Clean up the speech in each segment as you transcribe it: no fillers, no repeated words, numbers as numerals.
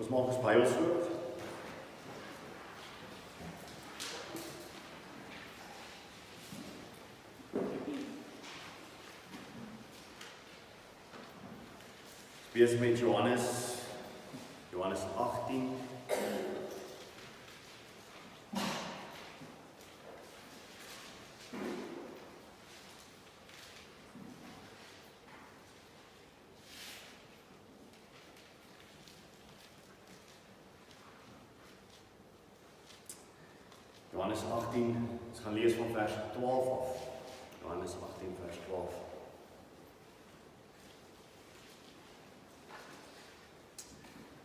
Ons maak ons Bybels oop. Wees met Johannes 18. Johannes 18, ons gaan lees van vers 12 af. Johannes 18 vers 12.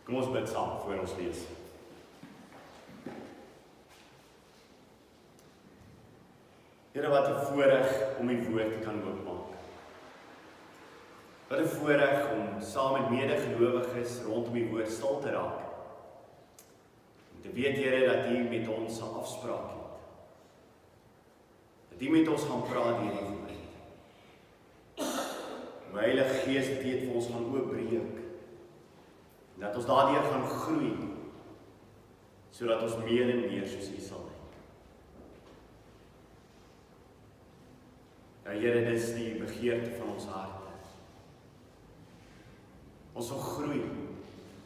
Kom ons bid saam voor ons lees. Here, wat 'n voorreg om die woord te kan oopmaak. Wat 'n voorreg om saam met medegelowiges rondom die woord stil te raak. En te weet, Here, dat U met ons 'n afspraak het. Dat U met ons gaan praat deur die woord. Die Heilige Gees wat U het vir ons gaan oopbreek. En dat ons daardeur gaan groei, sodat ons meer en meer soos U sal lyk. Ja, Here, dis die begeerte van ons harte. Ons wil groei.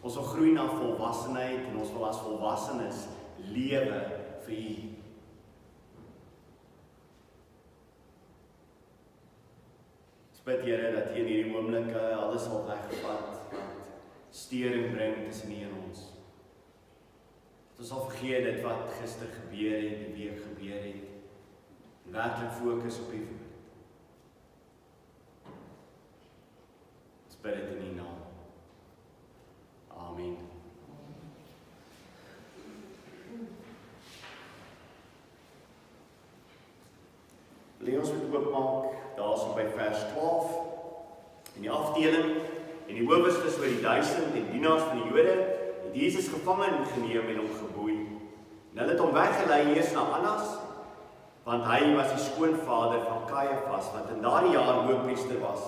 Ons wil groei na volwassenheid en ons wil as volwassenes lewe vir U. Ons bid, Here, dat U in hierdie oomblikke alles sal wegvat steuring bring tussen U en ons. Dat ons sal vergeet dit wat gister gebeur het, die week gebeur het, en werklik fokus op U woord. Ons bid dit in U naam. Amen. Wil ons moet oopmaak, daar is by vers 12, in die afdeling, en die hoofstes oor die 1000 en dienaars van die Jode het Jesus gevangen geneem en hom geboei. En hulle het hom weggelei eers na Annas, want hy was die skoonvader van Caiaphas, wat in daardie jaar hoofpriester was.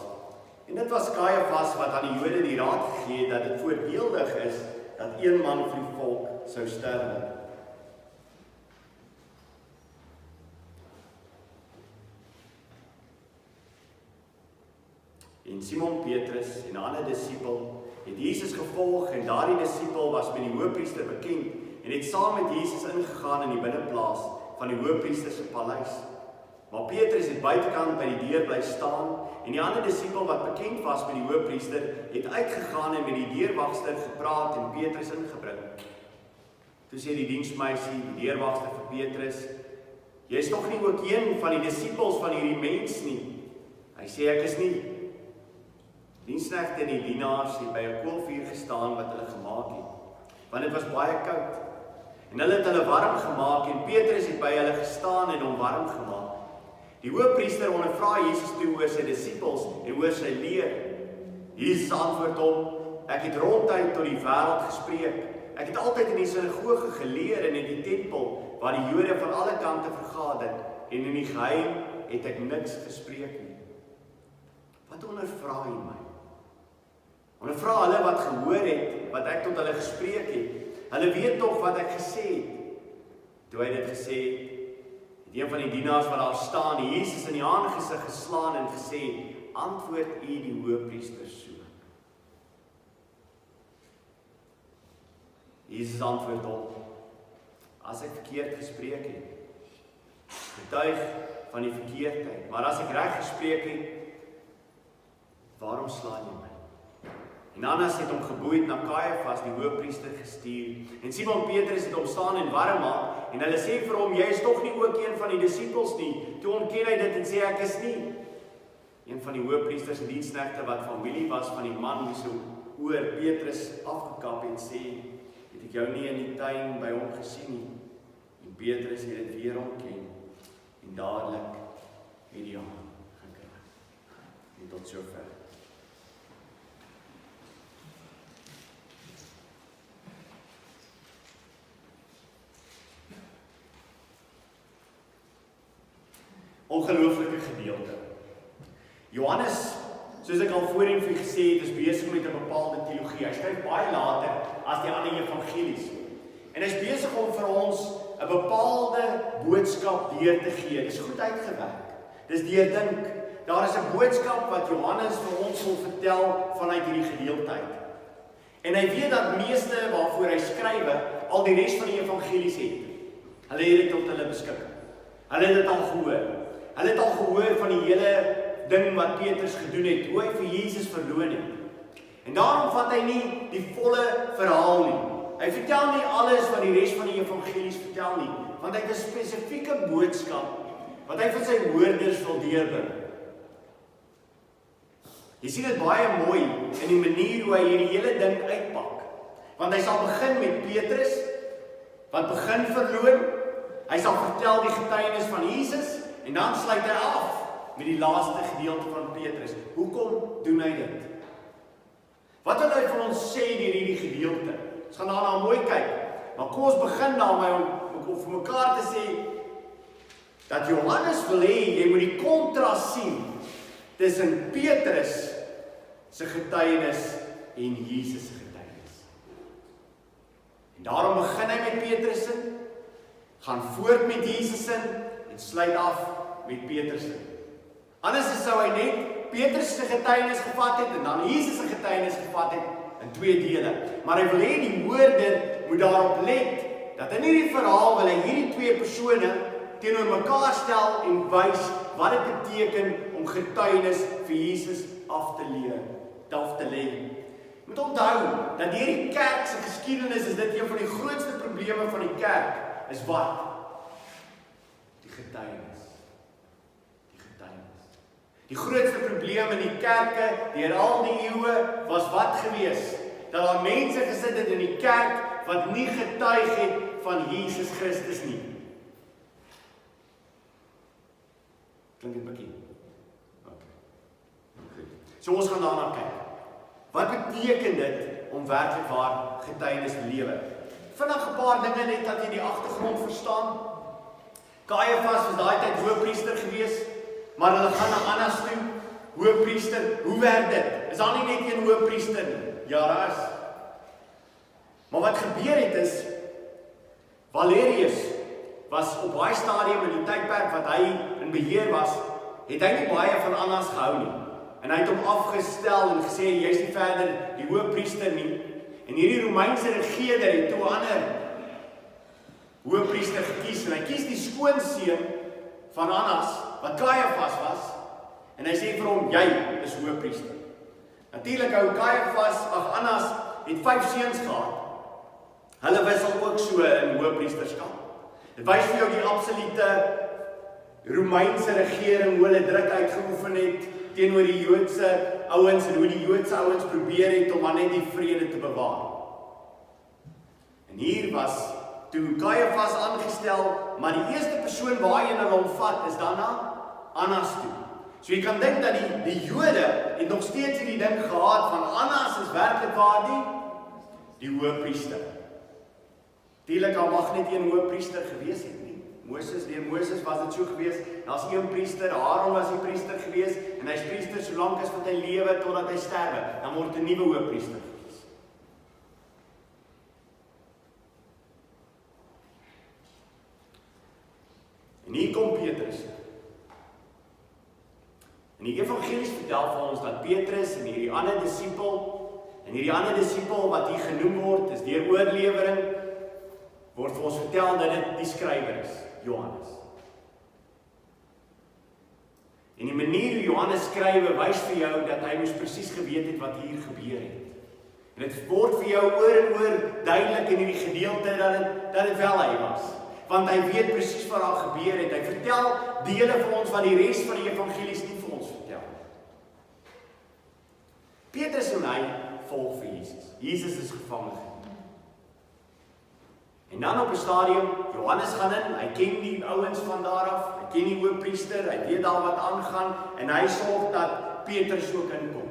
En dit was Caiaphas wat aan die Jode die raad gegee het dat dit voorbeeldig is dat een man vir die volk sou sterwe. En Simon Petrus en 'n ander disipel het Jesus gevolg en daardie disipel was met die hoofpriester bekend en het saam met Jesus ingegaan in die binneplaas van die hoofpriester se paleis. Maar Petrus het buitekant by die deur bly staan en die ander disipel wat bekend was met die hoofpriester het uitgegaan en met die deurwagster gepraat en Petrus ingebring. Toe sê die diensmeisie, die deurwagster vir Petrus: "Jy is tog nie ook een van die disipels van hierdie mens nie?" Hy sê: "Ek is nie." Diensknegte en die dienaars het by 'n koolvuur gestaan wat hulle gemaak het, want dit was baie koud. En hulle het hulle warm gemaak en Petrus het by hulle gestaan en hom warm gemaak. Die hoofpriester ondervra Jesus toe oor sy disippels en oor sy leer. Jesus antwoord hom: "Ek het ronduit tot die wêreld gespreek. Ek het altyd in die sinagoge geleer en in die tempel waar die Jode van alle kante vergader en in die geheim het ek niks gespreek nie." Wat ondervra U my? Ondervra hulle wat gehoor het, wat ek tot hulle gespreek het. Hulle weet tog wat ek gesê het. Toe hy dit gesê het een van die dienaars wat daar staan, Jesus in die aangesig geslaan en gesê: "Antwoord U die hoofpriester so?" Jesus antwoord hom: "As ek verkeerd gespreek het, getuig van die verkeerdheid, maar as ek reg gespreek het, waarom slaan jy my?" En Annas het hom geboeid na Caiaphas, die hoofpriester, gestuur. En Simon Petrus het hom staan en warm maak. En hulle sê vir hom: "Jy is tog nie ook een van die disippels nie." Toe ontken hy dit en sê: "Ek is nie." Een van die hoofpriesters se diensknegte wat familie was van die man wie so oor Petrus afgekap het, sê: "Het ek jou nie in die tuin by hom gesien nie?" En Petrus het dit weer ontken en dadelik het die hand gekry. En tot sover. Ongelooflike gedeelte. Johannes soos ek al voorheen vir u gesê het, is besig met 'n bepaalde teologie. Hy skryf baie later as die ander evangelies. En hy is besig om vir ons 'n bepaalde boodskap deur te gee. Dis goed uitgewerk. Dis deurdink. Daar is 'n boodskap wat Johannes vir ons wil vertel vanuit hierdie gedeeltheid. En hy weet dat meeste waarvoor hy skrywe al die res van die evangelies het. Hulle het dit tot hulle beskikking. Hulle het dit al gehoor. Hulle het al gehoor van die hele ding wat Petrus gedoen het, hoe hy vir Jesus verloon het. En daarom vat hy nie die volle verhaal nie. Hy vertel nie alles wat die res van die evangelies vertel nie, want hy het 'n spesifieke boodskap wat hy vir sy hoorders wil deurbring. Jy sien dit baie mooi in die manier hoe hy hierdie hele ding uitpak. Want hy sal begin met Petrus, wat begin verloon. Hy sal vertel die getuienis van Jesus, en dan sluit hy af met die laaste gedeelte van Petrus. Hoekom doen hy dit? Wat wil hy vir ons sê deur hierdie gedeelte? Ons gaan daarna mooi kyk. Maar kom ons begin daarmee om vir mekaar te sê dat Johannes wil hê jy moet die kontras sien tussen Petrus se getuienis en Jesus se getuienis. En daarom begin hy met Petrus se, gaan voort met Jesus se en sluit af met Petrus se. Anders sou hy net Petrus se getuienis gevat het en dan Jesus se getuienis gevat het in 2 dele. Maar hy wil hê die hoorder moet daarop let dat in hierdie verhaal wil hy hierdie 2 persone teenoor mekaar stel en wys wat dit beteken om getuienis vir Jesus af te lê. Moet onthou dat hierdie kerk se geskiedenis is dit een van die grootste probleme van die kerk is wat? Die getuienis. Die grootste probleem in die kerke deur al die eeue was wat gewees? Dat daar mense gesit het in die kerk wat nie getuig het van Jesus Christus nie. Klink dit bekend? Okay. So ons gaan daarna kyk. Wat beteken dit om werklik waar getuienis te lewe? Vinnig 'n paar dinge net dat jy die agtergrond verstaan. Caiaphas was daai tyd hoëpriester gewees, maar hulle gaan na Annas toe. Hoëpriester, hoe werk dit? Is daar nie net een hoëpriester nie? Ja, daar is. Maar wat gebeur het is, Valerius was op baie stadium in die tydperk wat hy in beheer was, het hy nie baie van Annas gehou nie. En hy het hom afgestel en gesê, jy is nie verder die hoëpriester nie. En hierdie Romeinse regerder het toe 'n ander hoëpriester gekies. En hy kies die skoonseun van Annas, wat Caiaphas was. En hy sê vir hom, jy is hoëpriester. Natuurlik Annas het 5 seuns gehad. Hulle wissel ook so in hoëpriesterskap. Dit wys vir jou die absolute Romeinse regering, hoe hulle druk uitgeoefen het teenoor die Joodse ouens en hoe die Joodse ouens probeer het om maar net die vrede te bewaar. En hier was toe Caiaphas aangestel, maar die eerste persoon waarheen hulle hom vat is daarna Annas toe. So jy kan dink dat die Jode het nog steeds hierdie ding gehad van Annas is werklik waar die hoëpriester. Natuurlik al mag net een hoëpriester gewees het nie. Deur Moses was dit so gewees, daar's een priester, Aaron was die priester gewees, en hy's priester solank as wat hy lewe totdat hy sterwe, dan word 'n nuwe hoëpriester gekies. En hier kom Petrus. En die evangelies vertel vir ons dat Petrus en hierdie ander disipel wat hier genoem word, is deur oorlewering, word vir ons vertel dat dit die skrywer is, Johannes. En die manier hoe Johannes skrywe wys vir jou dat hy moes presies geweet het wat hier gebeur het. En dit word vir jou oor en oor duidelik in hierdie gedeelte dat dit wel hy was. Want hy weet presies wat daar gebeur het. Hy vertel dele vir ons wat die res van die evangelies nie vir ons vertel. Petrus en hy volg vir Jesus. Jesus is gevange. En dan op 'n stadium, Johannes gaan in, hy ken die ouens van daar af, hy ken die hoëpriester, hy weet daar wat aangaan, en hy sorg dat Petrus ook inkom.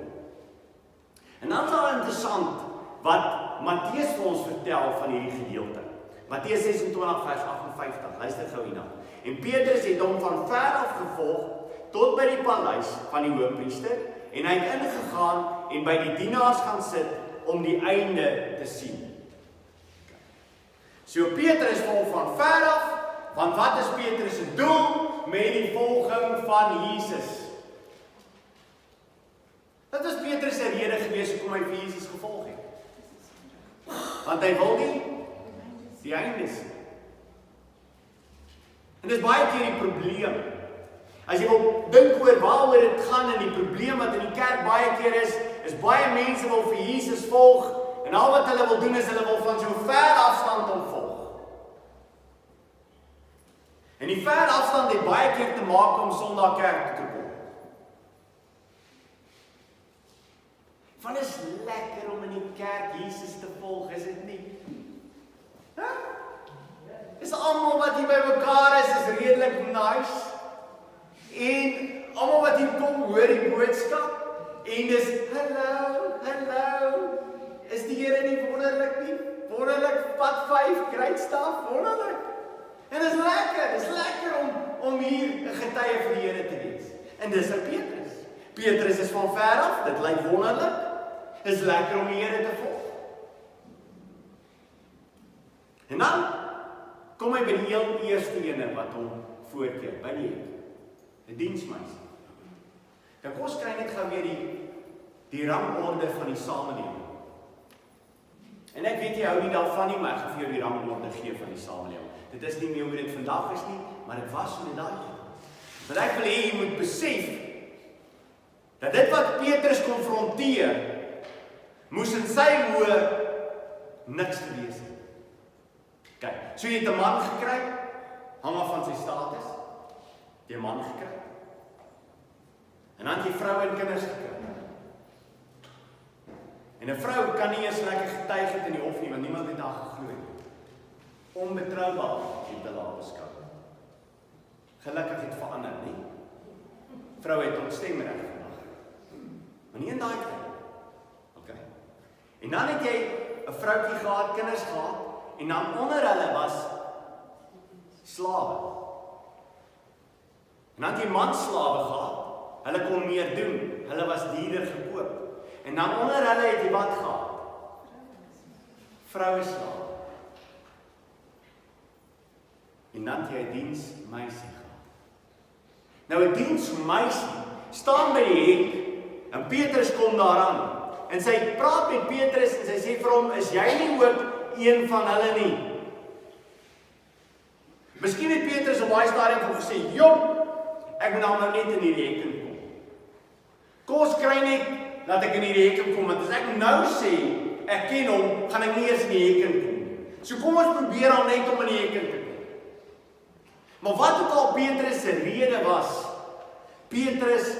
En dan is daar interessant, wat Matteus vir ons vertel van hierdie gedeelte. Matteus 26 vers 58, luister gou hierna. En Petrus het hom van ver af gevolg, tot by die paleis van die hoëpriester, en hy het ingegaan en by die dienaars gaan sit om die einde te sien. So Petrus volg van ver af, want wat is Petrus se doel met die volging van Jesus? Dit is Petrus se rede gewees hoekom hy vir Jesus gevolg het. Want hy wil die einde sien. En dit is baie keer die probleem. As jy wil dink oor waaroor dit gaan en die probleem wat in die kerk baie keer is baie mense wil vir Jesus volg en al wat hulle wil doen is hulle wil van so ver afstand hom volg. En die ver afstand het baie keer te maak om Sondag kerk toe te kom. Van is lekker om in die kerk Jesus te volg, is dit nie? Is almal wat hier by mekaar is redelik nice. En almal wat hier kom hoor die boodskap. En dis, hallo, is die Here nie wonderlik nie? Wonderlik, pad 5, kruitstaf, wonderlik. En dis lekker om hier 'n getuie vir die Here te wees. En dis Petrus. Petrus is van ver af, dit lyk wonderlik. Is lekker om die Here te volg. En dan kom hy by die heel eerste ene wat hom voorkeer, by die diensmeisie. Dan kom ons kry net gou weer die rangorde van die samelewing. En ek weet jy hou nie daarvan nie, maar ek gaan vir jou die rangorde gee van die samelewing. Dit is nie meer hoe dit vandag is nie, maar dit was so in daai tyd. Want ek wil hê jy moet besef dat dit wat Petrus konfronteer, moes in sy oë niks gewees het. Kyk, so jy het 'n man gekry, hang af van sy status, jy 'n man gekry. En dan het jy vroue en kinders gekry. En 'n vrou kan nie eens lekker getuig het in die hof nie, want niemand het haar geglo nie. Onbetroubaar het hulle haar beskou. Gelukkig het verander, nie? Vroue het ontstemreg vandag. Maar nie in daai tyd. Okay. En dan het jy 'n vroutjie gehad, kinders gehad, en dan onder hulle was slawe. En dan het jy manslawe gehad. Hulle kon meer doen. Hulle was duurder gekoop. En dan onder hulle het jy wat gehad? Vroue slawe. En dan het jy 'n diensmeisie gehad. Nou 'n diensmeisie staan by die hek en Petrus kom daaraan. En sy praat met Petrus en sy sê vir hom, is jy nie ook een van hulle nie? Miskien het Petrus op baie stadium vir hom gesê, jong, ek moet nou net in hierdie hek kom. Kom ons kry net dat ek in hierdie hek kom, want as ek nou sê, ek ken hom, gaan ek nie eens in die hek kom. So kom ons probeer al net om in die hek te kom. Maar wat ook al Petrus se rede was, Petrus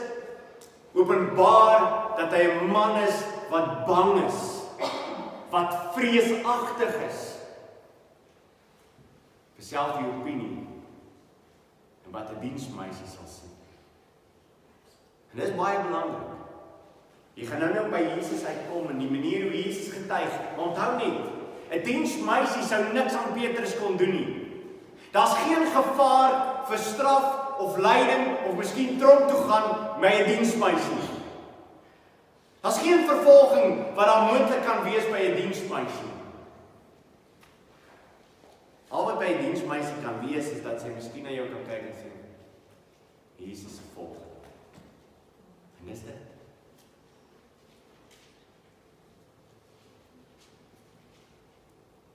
openbaar dat hy 'n man is wat bang is, wat vreesagtig is. Verself die opinie en wat 'n diensmeisie sal sê. En dit is baie belangrik. Jy gaan nou by Jesus uitkom en die manier hoe Jesus getuig, maar onthou net, 'n diensmeisie sou niks aan Petrus kon doen nie. Daar's geen gevaar vir straf of lyding of miskien tronk toe gaan by 'n diensmeisie. Daar's geen vervolging wat daar moontlik kan wees by 'n diensmeisie. Al wat by 'n diensmeisie kan wees is dat sy miskien na jou kan kyk en sê, Jesus se volk. En dis dit.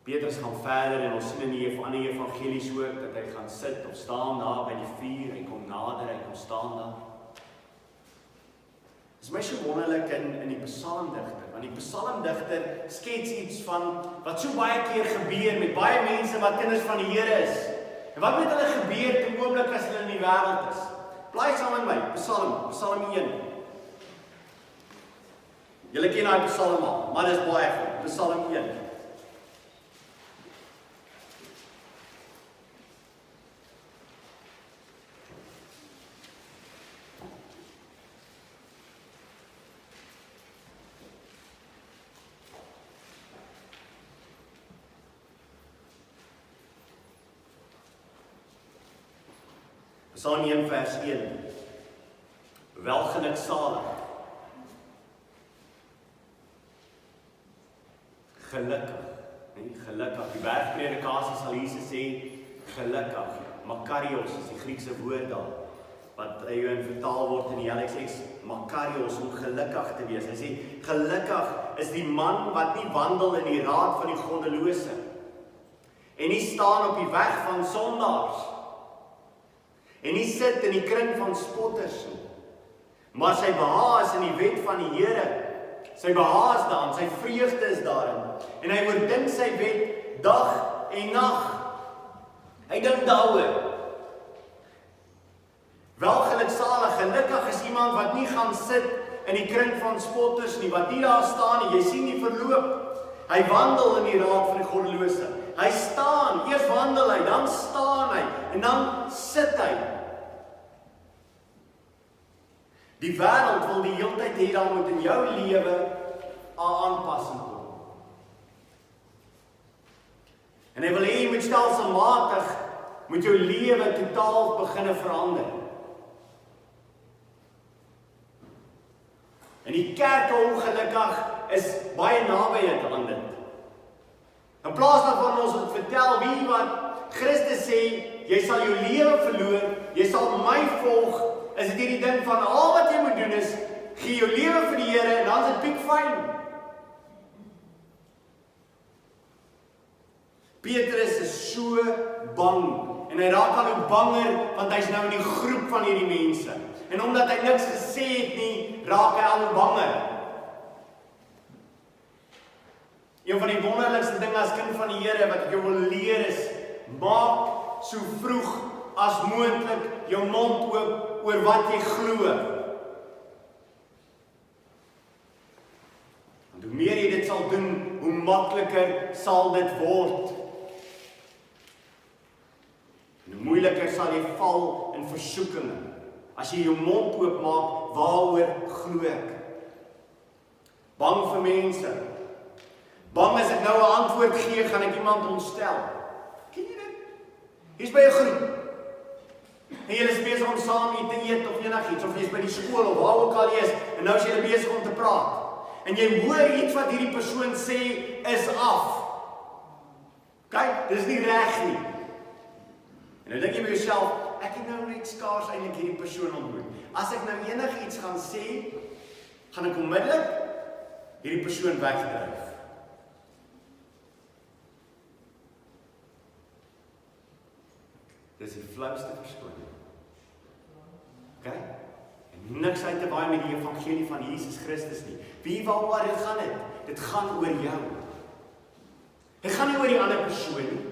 Petrus gaan verder en ons sien in die ander evangelies ook dat hy gaan sit of staan daar by die vuur, hy kom nader, hy kom staan daar. Dit is my so wonderlik in die psalmdigter, want die psalmdigter skets iets van wat so baie keer gebeur met baie mense wat kinders van die Here is. En wat met hulle gebeur te oomblik as hulle in die wêreld is? Blaai saam met my, Psalm 1. Julle ken daai psalm al, maar dis baie goed, Psalm 1. Psalm 1 vers 1. Welgeluksalig gelukkig. Nee, gelukkig. Die bergpredikasie sal Jesus sê, gelukkig. Makarios is die Griekse woord daar, wat vertaal word in die LXX, makarios, om gelukkig te wees. Hy sê, gelukkig is die man wat nie wandel in die raad van die goddelose, en nie staan op die weg van sondaars, en nie sit in die kring van spotters nie, maar sy behaag is in die wet van die Here, sy behaag is daarin, sy vreugde is daarin, en hy oordink sy wet dag en nag. Hy dink daaroor. Welgeluksalig, gelukkig is iemand wat nie gaan sit in die kring van spotters nie, wat nie daar staan nie, jy sien die verloop. Hy wandel in die raad van die goddelose. Hy staan, eers wandel hy, dan staan hy, en dan sit hy. Die wêreld wil die hele tyd hê daar moet in jou lewe 'n aanpassing kom. En hy wil hê jy moet stelselmatig met jou lewe totaal begin verander. En die kerk ongelukkig is baie naby aan dit. In plaas daarvan ons het vertel wie wat Christus sê, jy sal jou lewe verloor, jy sal my volg, is dit hierdie ding van al wat jy moet doen is, gee jou lewe vir die Here en dan is dit piekfyn. Petrus is so bang, en hy raak al hoe banger, want hy's nou in die groep van hierdie mense. En omdat hy niks gesê het nie, raak hy al hoe banger. Een van die wonderlikste dinge as kind van die Here, wat ek jou wil leer is, maak so vroeg as moontlik jou mond oop oor wat jy glo. Want hoe meer jy dit sal doen, hoe makliker sal dit word. En hoe moeiliker sal jy val in versoekinge, as jy jou mond oopmaak, waaroor glo ek? Bang vir mense. Bang as ek nou 'n antwoord gee, gaan ek iemand ontstel. Ken jy dit? Jy's by 'n groep, en jy is besig om saam te eet of enigiets, of jy's by die skool of waar ook al jy is, en nou is jy besig om te praat. En jy hoor iets wat hierdie persoon sê is af. Kyk, dis nie reg nie. En nou dink jy by jouself, ek het nou net skaars eintlik hierdie persoon ontmoet. As ek nou enigiets gaan sê, gaan ek onmiddellik hierdie persoon wegdryf. Dis die flauwste verskoning. OK? En niks uit te baie met die evangelie van Jesus Christus nie. Wie waaroor dit gaan dit? Dit gaan oor jou. Dit gaan nie oor die ander persoon nie.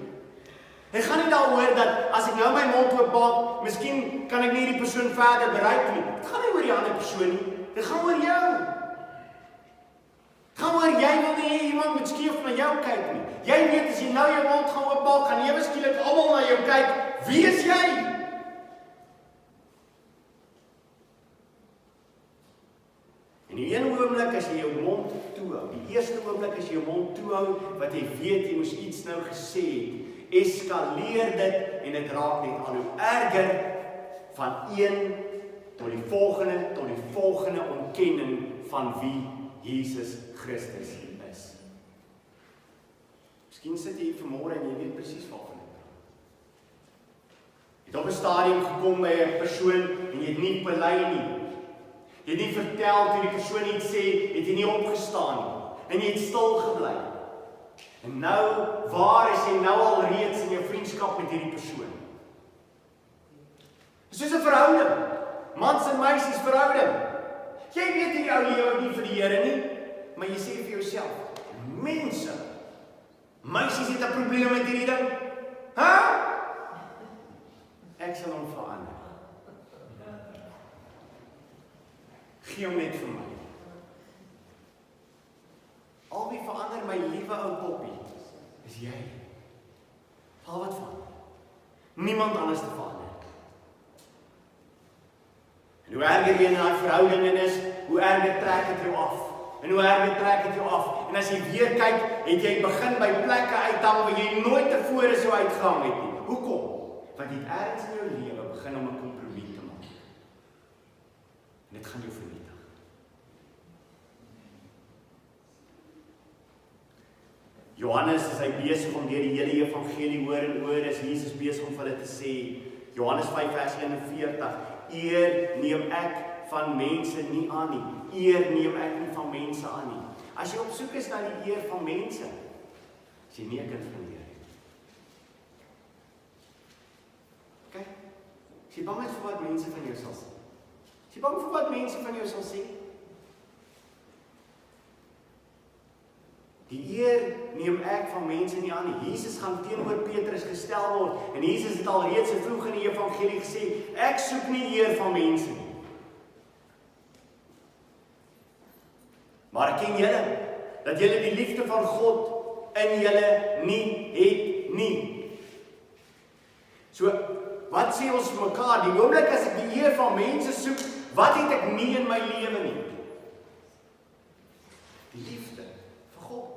Dit gaan nie daaroor dat as ek nou my mond oopmaak, miskien kan ek nie die persoon verder bereik nie. Dit gaan nie oor die ander persoon nie. Dit gaan oor jou. Dit gaan oor jy wil nie hê iemand moet skief na jou kyk nie. Jy weet as jy nou jou mond gaan oopmaak, gaan ewe skielik almal na jou kyk. Wie is jy? En die een oomblik as jy jou mond toehou, die eerste oomblik as jy jou mond toehou, wat jy weet jy moes iets nou gesê het, eskaleer dit en dit raak net al hoe erger van een tot die volgende ontkenning van wie Jesus Christus is. Miskien sit jy hier vanmôre en jy weet presies waarvan ek praat. Jy het op 'n stadium gekom by 'n persoon en jy het nie belei nie. Jy het nie vertel toe die persoon iets sê, het jy nie opgestaan nie. En jy het stil gebly. En nou, waar is jy nou al reeds in jou vriendskap met hierdie persoon? Soos 'n verhouding. Mans en meisies verhouding. Jy weet hierdie ou lewe nie vir die Here nie, maar jy sê vir jouself, mense, meisies het 'n probleem met hierdie ding. Ek sal hom verander. Gee hom net vir my. Al wie verander my liewe ou poppie, is jy. Al wat van. Niemand anders te verander. En hoe erger jy in daai verhouding is, hoe erger trek dit jou af. En hoe erger trek dit jou af. En as jy weer kyk, het jy begin by plekke uithang waar jy nooit tevore so uitgehang het nie. Hoekom? Want jy het ergens in jou lewe begin om 'n kompromie te maak. En dit gaan jou vernietig. Johannes is hy besig om deur die hele evangelie oor en oor, is Jesus besig om vir hulle te sê, Johannes 5 vers 41, eer neem ek van mense nie aan nie, eer neem ek nie van mense aan nie. As jy op soek is na die eer van mense, is jy nie 'n kind van die Here nie. Okay? Is jy bang vir wat mense van jou sal sê? Is jy bang vir wat mense van jou sal sê? Die eer neem ek van mense nie aan nie. Jesus gaan teenoor Petrus gestel word, en Jesus het al reeds vroeg in die evangelie gesê, ek soek nie eer van mense nie. Maar ken julle, dat julle die liefde van God in julle nie het nie. So, wat sê ons vir mekaar? Die oomblik as ek die eer van mense soek, wat het ek nie in my lewe nie? Die liefde vir God.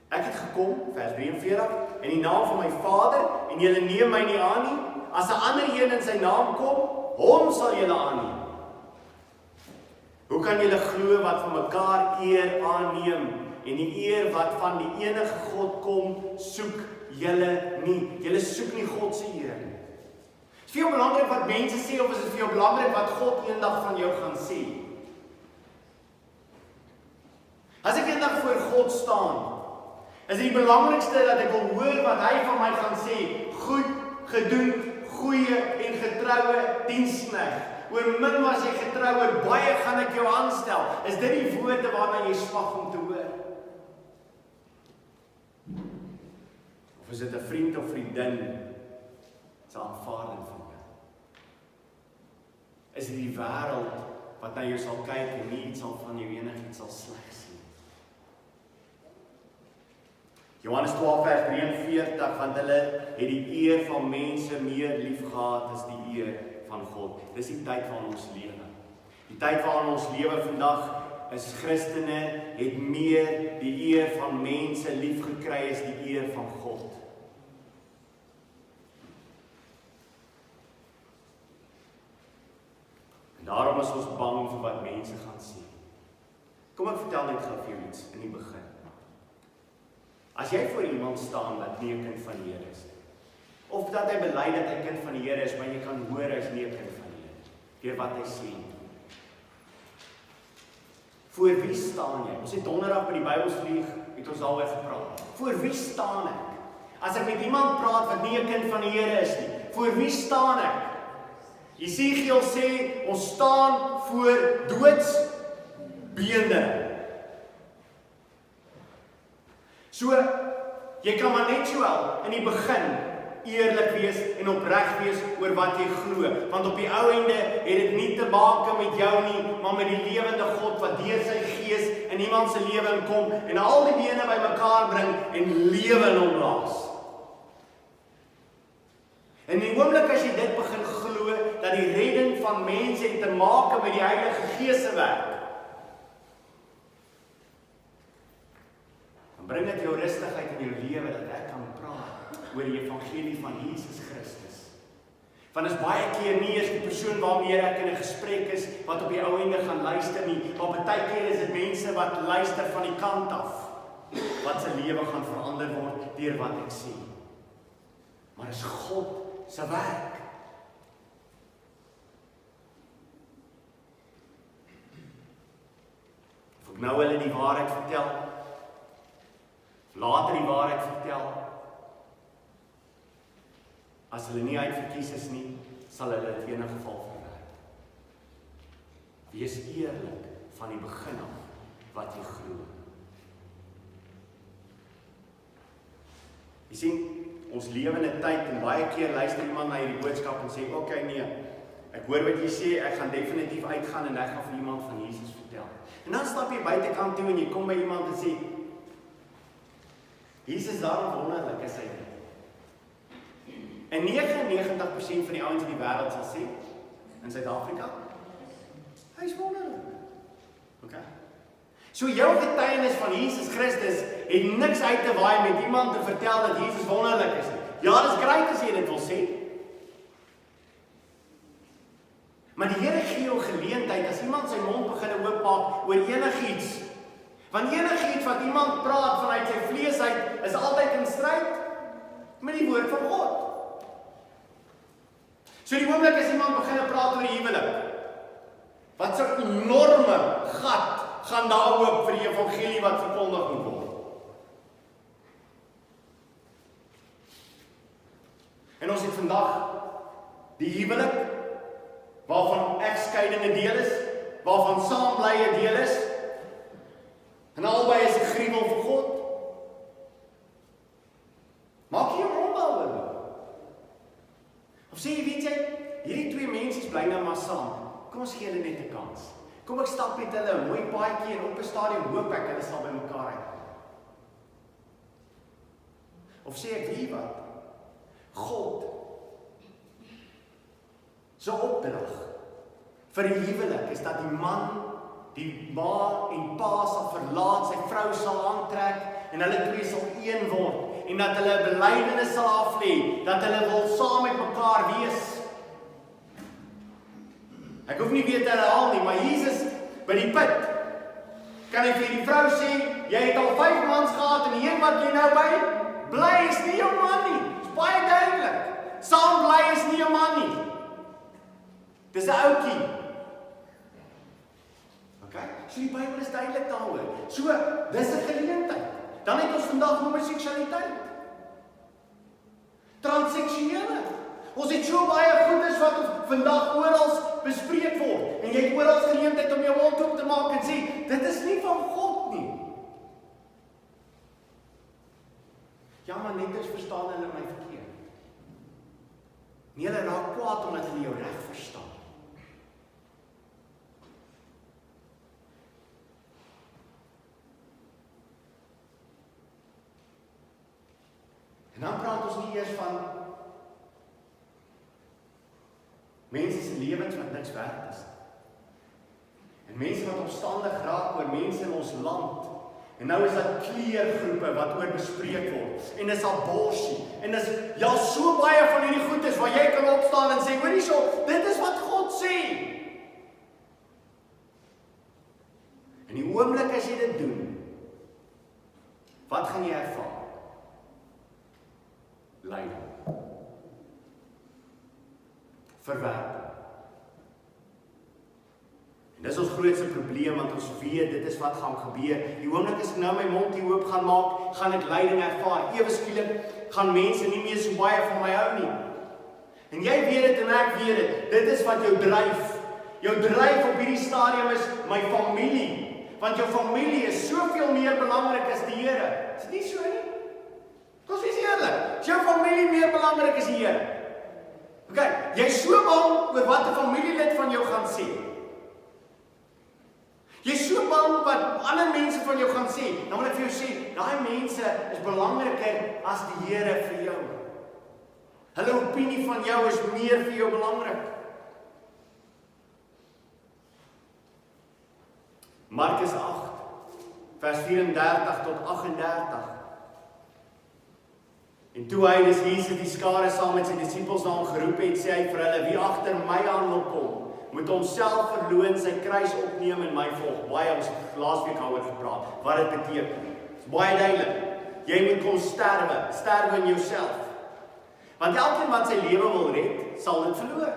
Ek het gekom, vers 43, in die naam van my Vader, en julle neem my nie aan nie. As 'n ander een in sy naam kom, hom sal julle aanneem. Hoe kan julle glo wat van mekaar eer aanneem, en die eer wat van die enige God kom, soek julle nie. Julle soek nie God se eer nie. Is veel belangrik wat mense sê, of is dit veel belangrik wat God eendag van jou gaan sê? As ek eendag voor God staan, is die belangrikste dat ek wil hoor wat hy van my gaan sê. Goed gedoen, goeie en getroue diensknegt. Oor min was jy getrou, oor baie gaan ek jou aanstel. Is dit die woorde waarna jy smag om te hoor? Of is dit 'n vriend of vriendin se aanvaarding van jou? Is dit die wêreld wat na jou sal kyk en nie iets sal van jou enigiets sal sleg sien? Johannes 12 vers 43, want hulle het die eer van mense meer lief gehad as die eer van God. Dis die tyd waarin ons lewe. Die tyd waarin ons lewe vandag is Christene het meer die eer van mense lief gekry as die eer van God. En daarom is ons bang vir wat mense gaan sê. Kom ek vertel net gou vir jou iets in die begin. As jy voor iemand staan wat nie 'n kind van die Here is, of dat hy bely dat hy kind van die Here is, maar jy kan hoor hy is nie 'n kind van die Here, deur wat hy sê. Voor wie staan jy? Ons het donderdag by die Bybelstudie het ons daaroor gepraat. Voor wie staan ek? As ek met iemand praat wat nie 'n kind van die Here is nie, voor wie staan ek? Jesegiel sê, ons staan voor doodsbeende. So, jy kan maar net so in die begin eerlik wees en opreg wees oor wat jy glo, want op die ou ende het dit nie te maak met jou nie, maar met die lewende God wat deur sy gees in iemand se lewe inkom en al die bene bymekaar bring en lewe in hom blaas. En die oomblik as jy dit begin glo, dat die redding van mense het te maak met die Heilige Gees se werk, dan bring dit jou rustigheid in jou lewe dat ek kan praat oor die evangelie van Jesus Christus. Want is baie keer nie eens die persoon waarmee ek in 'n gesprek is wat op die ou ende gaan luister nie, maar baie keer is dit mense wat luister van die kant af, wat se lewe gaan verander word deur wat ek sê. Maar is God se werk. Of ek nou hulle die waarheid vertel, later die waarheid vertel, as hulle nie uitverkies is nie, sal hulle dit in enige geval verwerp. Wees eerlik van die begin af wat jy glo. Jy sien, ons lewe in 'n tyd en baie keer luister iemand na hierdie boodskap en sê, "Oké, nee, ek hoor wat jy sê, ek gaan definitief uitgaan en ek gaan vir iemand van Jesus vertel." En dan stap jy buitekant toe en jy kom by iemand en sê, "Jesus daarom wonderlik is hy nie." En 99% van die ouens in die wêreld sal sê, in Suid-Afrika, hy is wonderlik. Okay. So jou getuienis van Jesus Christus het niks uit te waai met iemand te vertel dat Jesus wonderlik is. Ja, dis grait as jy dit wil sê. Maar die Here gee jou 'n geleentheid as iemand sy mond begin oopmaak oor enigiets. Want enigiets wat iemand praat vanuit sy vlees uit is altyd in stryd met die woord van God. So die oomblik as iemand begin praat oor die huwelik, wat so 'n enorme gat gaan daar oop vir die evangelie wat verkondig moet word. En ons het vandag die huwelik, waarvan egskeiding 'n deel is, waarvan saambly 'n deel is, en albei is 'n gruwel vir God. Maak jy hom daaroor? Of sê jy, weet jy, hierdie twee mensies bly nou maar saam. Kom ons gee hulle net 'n kans. Kom ek stap met hulle 'n mooi paadjie en op 'n stadium hoop ek hulle sal by mekaar uitkom. Of sê ek, weet wat? God se opdrag vir die huwelik is dat die man die ma en pa sal verlaat, sy vrou sal aantrek en hulle twee sal een word en dat hulle 'n belydenis sal aflê, dat hulle wil saam met mekaar wees. Ek hoef nie weer te herhaal nie, maar Jesus by die put kan hy vir die vrou sê, jy het al 5 mans gehad en die een wat jy nou by bly is nie jou man nie. Dit is baie duidelik. Saam bly is nie jou man nie. Dis 'n ouetjie. Okay? So die Bybel is duidelik daaroor. So, dis 'n geleentheid. Dan het ons vandag homoseksualiteit. Transseksuele. Ons het so baie goedes wat vandag oral bespreek word. En jy het oral geleentheid om jou mond oop te maak en sê, dit is nie van God nie. Ja, maar net eens verstaan hulle my verkeerd. Nie hulle raak kwaad omdat hulle jou reg verstaan. En dan praat ons nie eers van mense se lewens wat niks werd is. En mense wat opstandig raak oor mense in ons land. En nou is dat kleurgroepe wat oor bespreek word. En dis aborsie. En dis ja so baie van hierdie goedes waar jy kan opstaan en sê, hoor hierso, dit is wat God sê. En die oomblik as jy dit doen, wat gaan jy ervaar? Lyding. Verwerping. En dis ons grootste probleem, want ons weet, dit is wat gaan gebeur. Die oomblik as ek nou my mond hier oop gaan maak, gaan ek lyding ervaar. Ewe skielik gaan mense nie meer so baie van my hou nie. En jy weet dit en ek weet dit. Dit is wat jou dryf. Jou dryf op hierdie stadium is my familie. Want jou familie is soveel meer belangrik as die Here. Is dit nie so nie? Ons is eerlik. Is jou familie meer belangrik as die Here? Okay, jy is so bang oor wat 'n familielid van jou gaan sê. Jy is so bang wat ander mense van jou gaan sê. Dan wil ek vir jou sê, daai mense is belangriker as die Here vir jou. Hulle opinie van jou is meer vir jou belangrik. Markus 8, vers 34 tot 38. En toe hy dus Jesus die skare saam met sy disippels na hom geroep het, sê hy vir hulle, wie agter my aan wil kom, moet homself verloon, sy kruis opneem en my volg. Baie, ons het laasweek daaroor gepraat, wat dit beteken. Dit is baie duidelik. Jy moet kom sterwe in jouself. Want elkeen wat sy lewe wil red, sal dit verloor.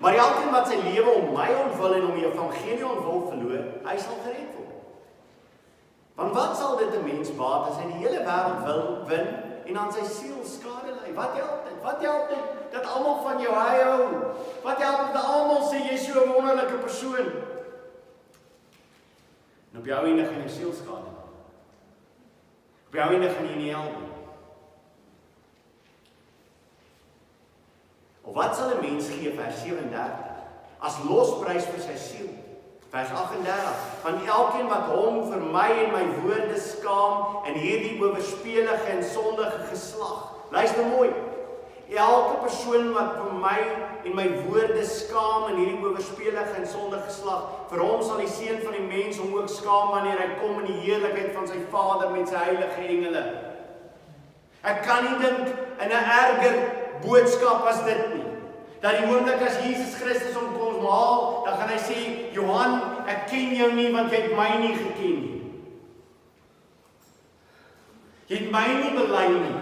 Maar elkeen wat sy lewe om my ontwil en om die evangelie ontwil verloor, hy sal gered word. Want wat sal dit 'n mens baat as hy die hele wêreld wil win en aan sy siel skade ly? Wat help dit? Wat help dit dat almal van jou hou? Wat help dit dat almal sê jy is so 'n wonderlike persoon? En op jou einde gaan jy siel skade. Op jou einde gaan jy nie help nie. Of wat sal 'n mens gee, vers 37, as losprys vir sy siel? Vers 38, van elkeen wat hom vir my en my woorde skaam in hierdie owerspelige en sondige geslag. Luister mooi. Elke persoon wat vir my en my woorde skaam in hierdie owerspelige en sondige geslag, vir hom sal die Seun van die mens hom ook skaam wanneer hy kom in die heerlikheid van sy Vader met sy heilige engele. Ek kan nie dink in 'n erger boodskap as dit nie. Dat die oomblik as Jesus Christus ons kom haal, dan gaan hy sê, Johan, ek ken jou nie, want jy het my nie geken nie. Jy het my nie bely nie.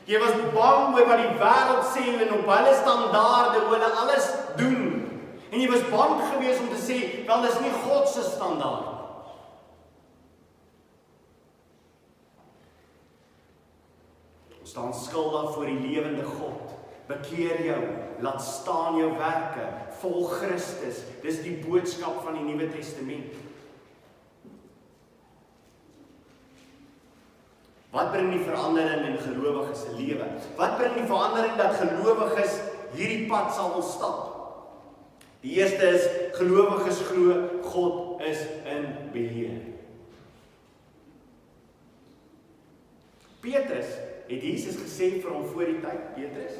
Jy was bang oor wat die wêreld sê en op hulle standaarde, hoe hulle alles doen. En jy was bang geweest om te sê, wel, dis nie God se standaard. Ons staan skuldig voor die lewende God. Bekeer jou, laat staan jou werke, volg Christus. Dis die boodskap van die Nuwe Testament. Wat bring die verandering in gelowiges se lewe? Wat bring die verandering dat gelowiges hierdie pad sal stap? Die eerste is, gelowiges glo, God is in beheer. Petrus het Jesus gesê vir hom voor die tyd, Petrus.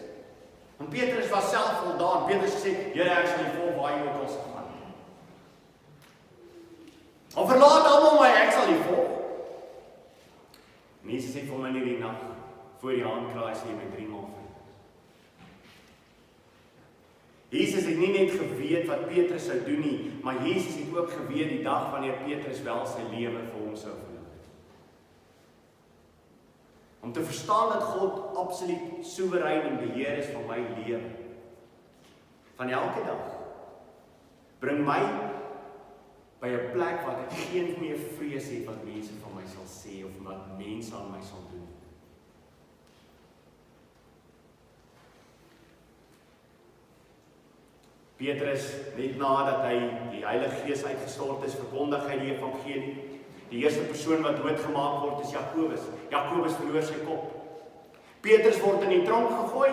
En Petrus was self voldaan. Petrus gesê, Here, ek sal nie volg waar jy ook al gaan. En verlaat almal my, ek sal nie volg. En Jesus sê vir my in die nag, voor die haankraai sê jy my 3 maal vir. Jesus het nie net geweet wat Petrus sou doen nie, maar Jesus het ook geweet die dag wanneer Petrus wel sy lewe vir hom sou verloor. Om te verstaan dat God absoluut soewerein en beheer is van my lewe. Van elke dag. Bring my by 'n plek wat ek geen meer vrees het wat mense van my sal sê of wat mense aan my sal doen. Petrus, net nadat hy die Heilige Gees uitgestort is, verkondig hy die evangelie. Die eerste persoon wat doodgemaak word is Jakobus. Jakobus verloor sy kop. Petrus word in die tronk gegooi.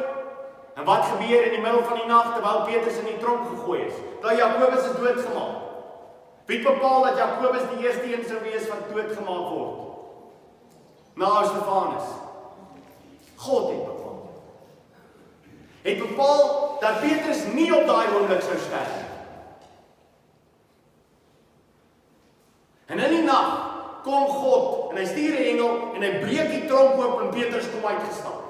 En wat gebeur in die middel van die nag terwyl Petrus in die tronk gegooi is? Dat Jakobus is doodgemaak. Wie bepaal dat Jakobus die eerste een sou wees wat doodgemaak word? Na Stefanus. God het bepaal. Het bepaal dat Petrus nie op daai oomblik sou sterf nie. En in die nag kom God en hy stuur 'n engel en hy breek die tronk oop en Petrus kom uitgestap.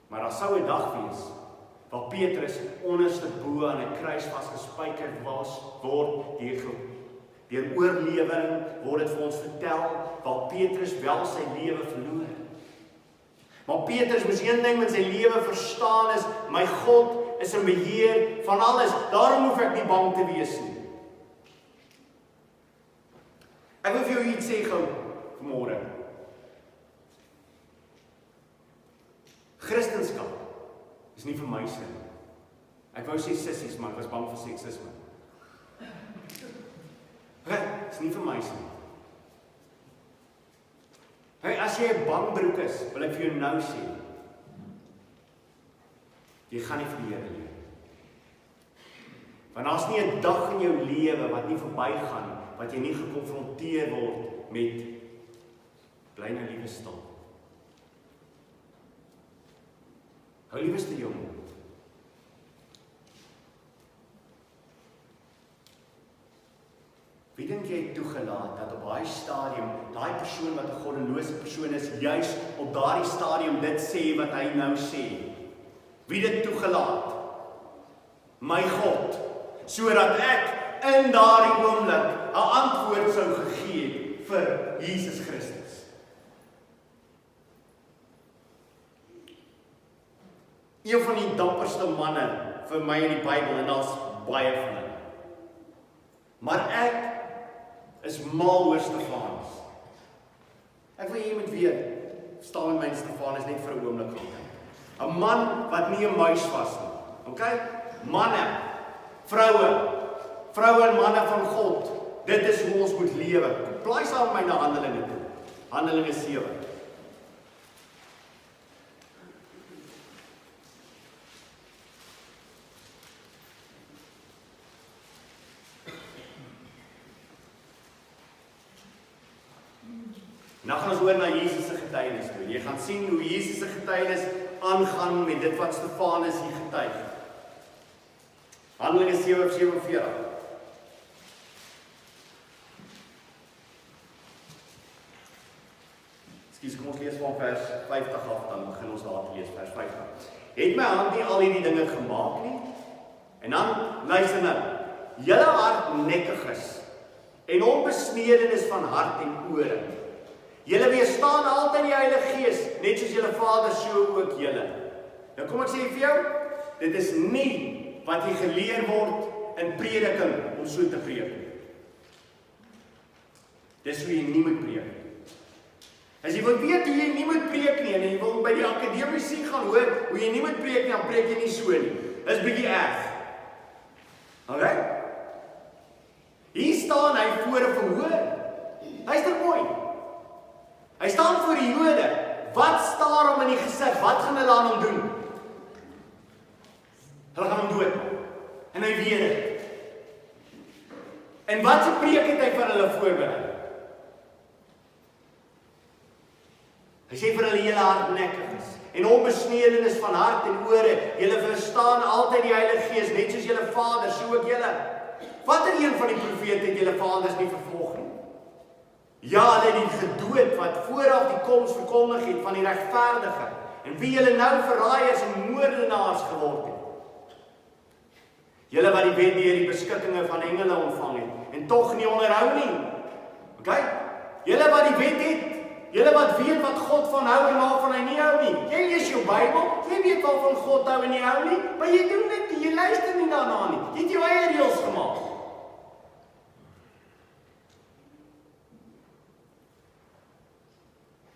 Maar daar sou 'n dag wees waar Petrus onderste bo aan 'n kruis vasgespijker word deur oorlewering word dit vir ons vertel waar Petrus wel sy lewe verloor. Maar Petrus moes een ding met sy lewe verstaan is, my God is in beheer van alles, daarom hoef ek nie bang te wees nie. Ek wil vir jou iets sê gou vanmôre. Christendom is nie vir meise nie. Ek wou sê sissies, maar ek was bang vir seksisme. Dit is nie vir meise nie. Hey, as jy 'n bangbroek is, wil ek vir jou nou sê, jy gaan nie vir die Here lewe. Want daar's nie 'n dag in jou lewe wat nie verbygaan, wat jy nie gekonfronteer word met bly nou liewe stil. Hou liewste jou mond. Wie dink jy het toegelaat dat op daai stadium, daai persoon wat 'n goddelose persoon is, juis op daardie stadium dit sê wat hy nou sê? Wie dit toegelaat? My God, sodat ek in daardie oomblik 'n antwoord sou gegee het vir Jesus Christus. Een van die dapperste manne vir my in die Bybel, en daar's baie van hulle. Maar ek is mal oor Stefanus. Ek wil jy moet weet, staan met my Stefanus net vir 'n oomblik gaan kyk. 'n Man wat nie 'n muis was nie. Okay? Manne, vroue en manne van God. Dit is hoe ons moet lewe. Blaai saam met my na Handelinge toe. Handelinge 7. Nou gaan ons hoor na Jesus se getuienis toe. Jy gaan sien hoe Jesus se getuienis aangaan met dit wat Stefanus hier getuig. Handelinge 7:47. Ekskuus, kom ons lees van vers 50 af dan begin. begin ons daar te lees, vers 5. Het my hand nie al hierdie dinge gemaak nie? En dan, luister nou, julle hardnekkig is, en onbesneden is van hart en ore. Julle weerstaan altyd die Heilige Gees, net soos julle Vader, so ook julle. Nou kom ek sê vir jou, dit is nie wat jy geleer word in prediking om so te preek. Dis hoe jy nie moet preek. As jy wil weet hoe jy nie moet preek nie, en jy wil by die akademisie gaan hoor hoe jy nie moet preek nie, dan preek jy nie so nie. Dis bietjie erg. Alright? Hier staan hy voor 'n verhoor. Luister mooi. Hy staan voor die Jode. Wat staar hom in die gesig? Wat gaan hulle aan hom doen? Hulle gaan hom dood. En hy weet dit. En wat se preek het hy vir hulle voorberei? Hy sê vir hulle, julle hardnekkig is en onbesneden is van hart en ore. Julle verstaan altyd die Heilige Gees, net soos julle Vader, so ook julle. Watter een van die profete het julle vaders nie vervolg nie? Ja, hulle het die gedood wat vooraf die koms verkondig het van die regverdige, en wie julle nou verraaiers en moordenaars geword het. Julle wat die wet deur die beskikkinge van engele ontvang het, en tog nie onderhou nie. Okay? Julle wat die wet het, julle wat weet wat God van hou en waarvan hy nie hou nie. Jy lees jou Bybel, jy weet waarvan God hou en nie hou nie, maar jy doen dit nie, jy luister nie daarna nie. Jy het jou eie reëls gemaak.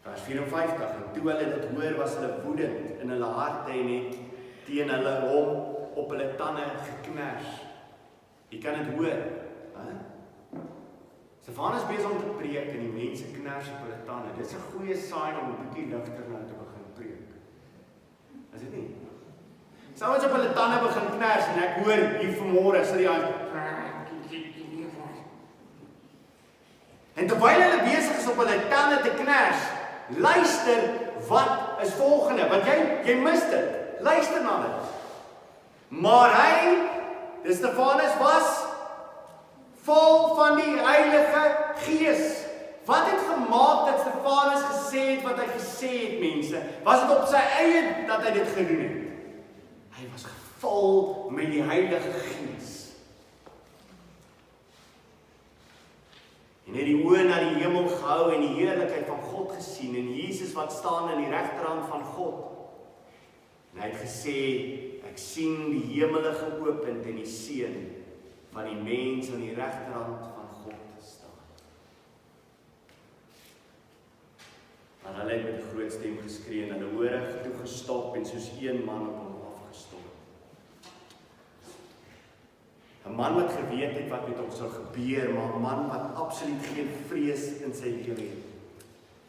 Vers 54, en toe hulle dit hoor, was hulle woedend in hulle harte en het teen hulle hom op hulle tande geknars. Jy kan dit hoor. Johannes besig om te preek en die mense knars op hulle tande. Dit is 'n goeie sign om 'n bietjie ligter nou te begin preek. Is dit nie? Sommige op hulle tande begin knars en ek hoor hier vanmôre sit die aan. En terwyl hulle besig is op hulle tande te knars, luister wat is volgende, want jy mis dit. Luister na dit. Maar hy, dis Stefanus, was vol van die Heilige Gees. Wat het gemaak dat Stefanus gesê het wat hy gesê het, mense? Was dit op sy eie dat hy dit gedoen het? Hy was gevul met die Heilige Gees. En het die oë na die hemel gehou en die heerlikheid van God gesien en Jesus wat staan aan die regterhand van God. En hy het gesê, ek sien die hemele geopend en die seun van die mens aan die regterhand van God staan. Maar hulle het met 'n groot stem geskree en hulle hore toegestop en soos een man op hom afgestort. 'n Man wat geweet het wat met hom sou gebeur, maar 'n man wat absoluut geen vrees in sy lewe het.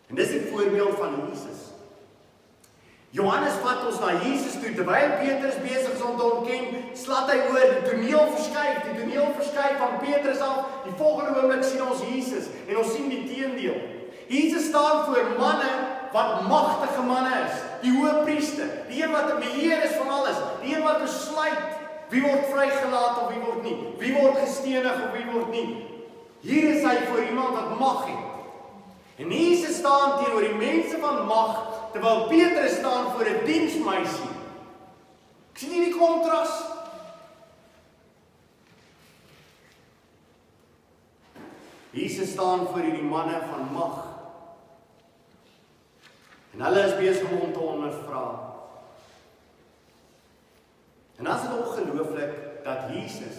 En dis die voorbeeld van Jesus. Johannes vat ons na Jesus toe, terwyl Petrus besig is om te ontken, slat hy oor, die toneel verskuif van Petrus af, die volgende oomblik sien ons Jesus, en ons sien die teendeel. Jesus staan voor manne, wat magtige manne is, die hoëpriester, die een wat 'n beheer is van alles, die een wat besluit, wie word vrygelaat of wie word nie, wie word gestenig of wie word nie. Hier is hy voor iemand wat mag het. En Jesus staan teenoor die mense van mag, terwyl Petrus staan voor 'n diensmeisie. Ek sien hierdie kontras. Jesus staan voor hierdie manne van mag. En hulle is besig om te ondervra. En dan is dit ongelooflik dat Jesus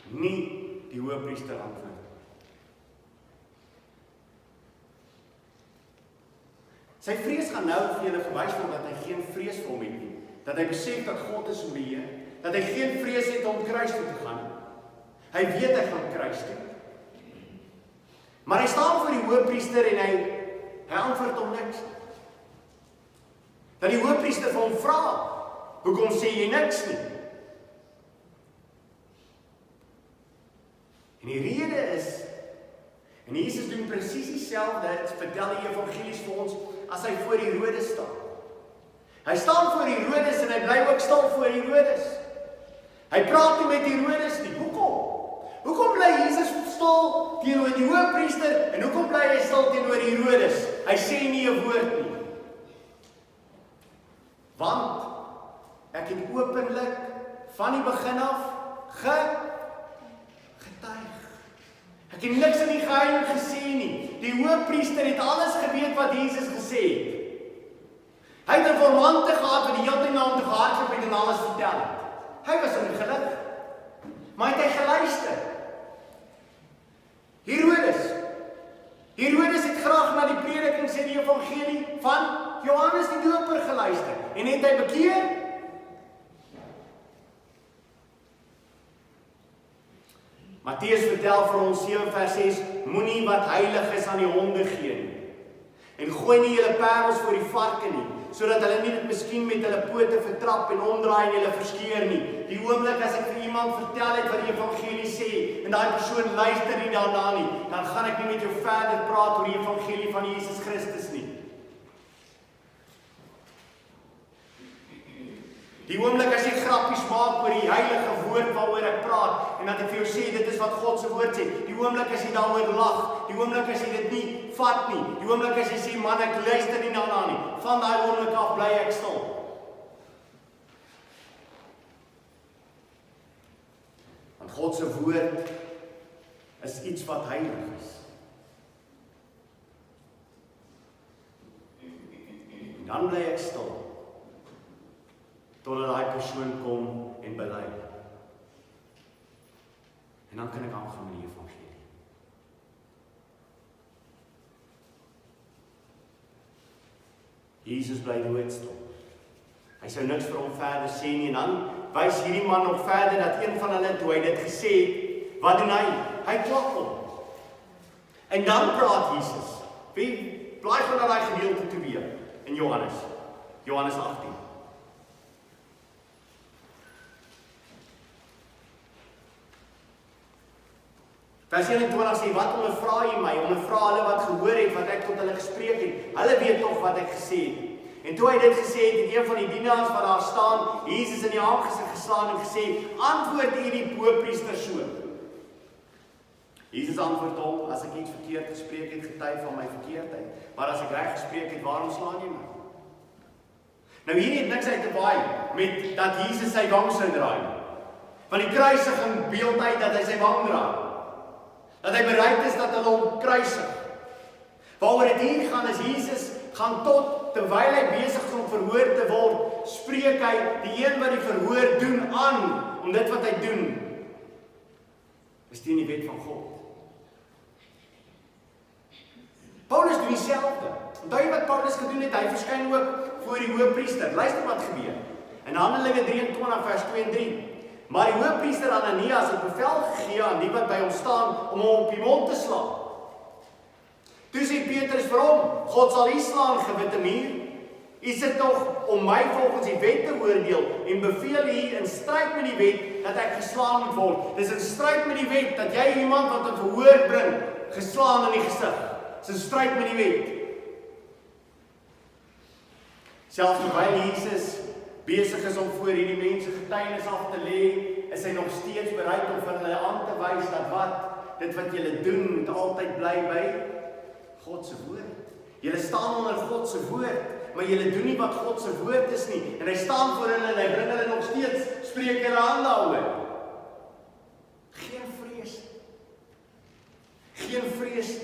nie die hoëpriester antwoord. Sy vrees gaan nou vir julle gewys word dat hy geen vrees vir hom het nie. Dat hy besef dat God is in beheer, dat hy geen vrees het om kruis toe te gaan. Hy weet hy gaan kruis toe. Maar hy staan voor die hoëpriester en hy antwoord hom niks. Dat die hoëpriester vir hom vra, hoekom sê jy niks nie? En die rede is, en Jesus doen presies dieselfde, vertel die evangelies vir ons, as hy voor Herodes staan. Hy staan voor Herodes en hy bly ook stil voor Herodes. Hy praat nie met Herodes nie. Hoekom? Hoekom bly Jesus stil teenoor die hoëpriester en hoekom bly hy stil teenoor Herodes? Hy sê nie 'n woord nie. Want ek het openlik van die begin af getuig. Ek het niks in die geheim gesê nie. Die hoëpriester het alles geweet wat Jesus gesê het. Hy het 'n informante gehad wat die hele tyd na hom toe gehardloop het en alles vertel het. Hy was ongelig, maar het hy geluister. Herodes het graag na die prediking, sê die evangelie, van Johannes die Doper geluister. En het hy bekeer? Matteus vertel vir ons 7 vers 6, moenie wat heilig is aan die honde gee nie. En gooi nie julle parels voor die varke nie, sodat hulle nie dit miskien met hulle pote vertrap en omdraai en julle verskeur nie. Die oomblik as ek vir iemand vertel het wat die evangelie sê, en daai persoon luister nie daarna nie, dan gaan ek nie met jou verder praat oor die evangelie van Jesus Christus nie. Die oomblik as jy grappies maak oor die heilige woord waaroor ek praat, en dat ek vir jou sê, dit is wat God se woord sê, die oomblik as jy daaroor lag, die oomblik as jy dit nie vat nie, die oomblik as jy sê, man, ek luister nie daarna nie, van daai oomblik af bly ek stil. Want God se woord is iets wat heilig is. En dan bly ek stil, totdat daai persoon kom en bely. En dan kan ek aangaan met die evangelie. Jesus bly doodstil. Hy sou niks vir hom verder sê nie, en dan wys hierdie man nog verder dat een van hulle, toe hy dit gesê het, wat doen hy? Hy klap hom. En dan praat Jesus. Wie blaai van daai gedeelte toe weer in Johannes 18. Vers 21 sê, wat ondervra jy my? Ondervra hulle wat gehoor het, wat ek tot hulle gespreek het. Hulle weet tog wat ek gesê het. En toe hy dit gesê het, het een van die dienaars wat daar staan, Jesus in die aangesig geslaan en gesê, antwoord u die hoëpriester so. Jesus antwoord hom, as ek iets verkeerd gespreek het, getuig van my verkeerdheid. Maar as ek reg gespreek het, waarom slaan jy my? Nou hier het niks uit te waai met dat Jesus sy wang sou draai. Van die kruisiging beeld uit dat hy sy wang draai. Dat hy bereid is dat hulle hom kruisig. Waaroor dit hier gaan is, Jesus gaan tot, terwyl hy besig is om verhoor te word, spreek hy die een wat die verhoor doen aan, om dit wat hy doen, is teen die wet van God. Paulus doen dieselfde. Onthou jy wat Paulus gedoen het? Hy verskyn ook voor die hoëpriester. Luister wat gebeur. In Handelinge 23 vers 2 en 3. Maar die hoëpriester Ananias het bevel gegee aan die wat by hom staan om hom op die mond te slaan. Toe sê Petrus vir hom, God sal u slaan, gewitte muur. U sit nog om my volgens die wet te oordeel en beveel u in stryd met die wet dat ek geslaan moet word. Dis in stryd met die wet dat jy iemand wat tot verhoor bring, geslaan in die gesig. Dis in stryd met die wet. Selfs terwyl Jesus besig is om voor hierdie mense getuienis af te lê, is hy nog steeds bereid om vir hulle aan te wys dat dit wat julle doen, moet altyd bly by God se woord. Julle staan onder God se woord, maar julle doen nie wat God se woord is nie. En hy staan voor hulle en hy bring hulle nog steeds, spreek hulle aan daaroor. Geen vrees. Geen vrees.